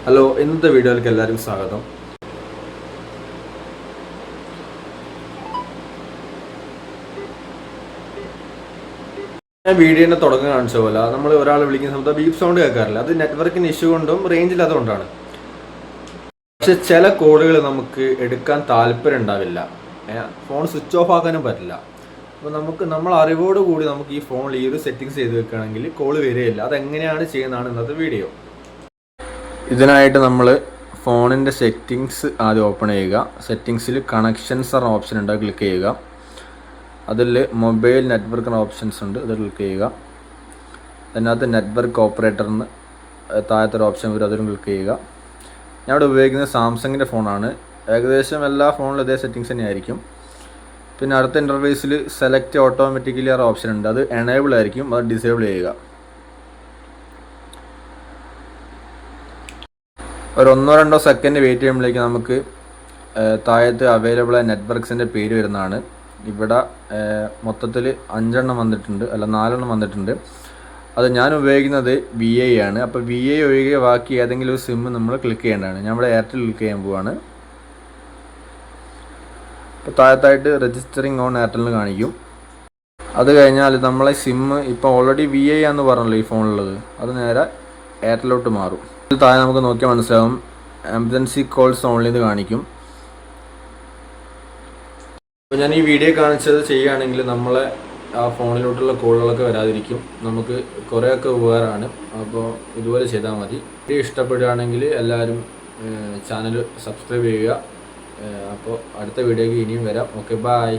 Hello, ഇന്നത്തെ വീഡിയോയിലേക്ക് എല്ലാവർക്കും സ്വാഗതം. ഞാൻ വീഡിയോൻ്റെ തുടക്കം കാണിച്ച പോലെ നമ്മൾ ഒരാൾ വിളിക്കുന്ന സമയത്ത് ബീപ്പ് സൗണ്ട് കേൾക്കാറില്ല. അത് നെറ്റ്വർക്കിന് ഇഷ്യൂ കൊണ്ടും റേഞ്ച് ഇല്ലാത്തതുകൊണ്ടാണ്. പക്ഷെ ചില കോളുകൾ നമുക്ക് എടുക്കാൻ താല്പര്യം ഉണ്ടാവില്ല, ഫോൺ സ്വിച്ച് ഓഫ് ആക്കാനും പറ്റില്ല. അപ്പോൾ നമ്മൾ അറിവോട് കൂടി നമുക്ക് ഈ ഫോണിൽ ഈ ഒരു സെറ്റിങ്സ് ചെയ്ത് വെക്കുകയാണെങ്കിൽ കോള് വരികയില്ല. അതെങ്ങനെയാണ് ചെയ്യുന്നതാണ് ഇന്നത്തെ വീഡിയോ. ഇതിനായിട്ട് നമ്മൾ ഫോണിൻ്റെ സെറ്റിങ്സ് ആദ്യം ഓപ്പൺ ചെയ്യുക. സെറ്റിങ്സിൽ കണക്ഷൻസ് എന്ന ഓപ്ഷൻ ഉണ്ട്, ക്ലിക്ക് ചെയ്യുക. അതിൽ മൊബൈൽ നെറ്റ്വർക്ക് എന്ന ഓപ്ഷൻസ് ഉണ്ട്, അത് ക്ലിക്ക് ചെയ്യുക. അതിനകത്ത് നെറ്റ്വർക്ക് ഓപ്പറേറ്ററിന് താഴത്തൊരു ഓപ്ഷൻ വരും, അതിലും ക്ലിക്ക് ചെയ്യുക. ഞാൻ ഇവിടെ ഉപയോഗിക്കുന്നത് സാംസങ്ങിൻ്റെ ഫോണാണ്. ഏകദേശം എല്ലാ ഫോണിലും ഇതേ സെറ്റിങ്സ് തന്നെയായിരിക്കും. പിന്നെ അടുത്ത ഇൻ്റർഫേസിൽ സെലക്ട് ഓട്ടോമാറ്റിക്കലി ആ ഓപ്ഷൻ ഉണ്ട്, അത് എനേബിൾ ആയിരിക്കും, അത് ഡിസേബിൾ ചെയ്യുക. ഒരു 1-2 സെക്കൻഡ് വെയിറ്റ് ചെയ്യുമ്പോഴേക്ക് നമുക്ക് താഴത്ത് അവൈലബിൾ ആയ നെറ്റ്വർക്ക്സിൻ്റെ പേര് വരുന്നതാണ്. ഇവിടെ മൊത്തത്തിൽ 5 വന്നിട്ടുണ്ട്, അല്ല 4 വന്നിട്ടുണ്ട്. അത് ഞാൻ ഉപയോഗിക്കുന്നത് VI ആണ്. അപ്പോൾ VI ഒഴികെ ബാക്കി ഏതെങ്കിലും ഒരു സിം നമ്മൾ ക്ലിക്ക് ചെയ്യേണ്ടതാണ്. ഞാൻ ഇവിടെ എയർടെൽ ക്ലിക്ക് ചെയ്യാൻ പോവാണ്. അപ്പോൾ താഴത്തായിട്ട് രജിസ്റ്ററിങ് ഓൺ എയർടെലിന് കാണിക്കും. അത് കഴിഞ്ഞാൽ നമ്മളെ സിം ഇപ്പോൾ ഓൾറെഡി VI ആണെന്ന് പറഞ്ഞല്ലോ ഈ ഫോണിലുള്ളത്, അത് നേരെ എയർടെലോട്ട് മാറും. താഴെ നമുക്ക് നോക്കിയാൽ മനസ്സിലാവും എമർജൻസി കോൾസ് ഓൺലി എന്ന് കാണിക്കും. അപ്പോൾ ഞാൻ ഈ വീഡിയോ കാണിച്ചത് ചെയ്യുകയാണെങ്കിൽ നമ്മളെ ആ ഫോണിലോട്ടുള്ള കോളുകളൊക്കെ വരാതിരിക്കും, നമുക്ക് കുറേയൊക്കെ ഉപകാരമാണ്. അപ്പോൾ ഇതുപോലെ ചെയ്താൽ മതി. വീഡിയോ ഇഷ്ടപ്പെടുകയാണെങ്കിൽ എല്ലാവരും ചാനൽ സബ്സ്ക്രൈബ് ചെയ്യുക. അപ്പോൾ അടുത്ത വീഡിയോയ്ക്ക് ഇനിയും വരാം. Okay, by.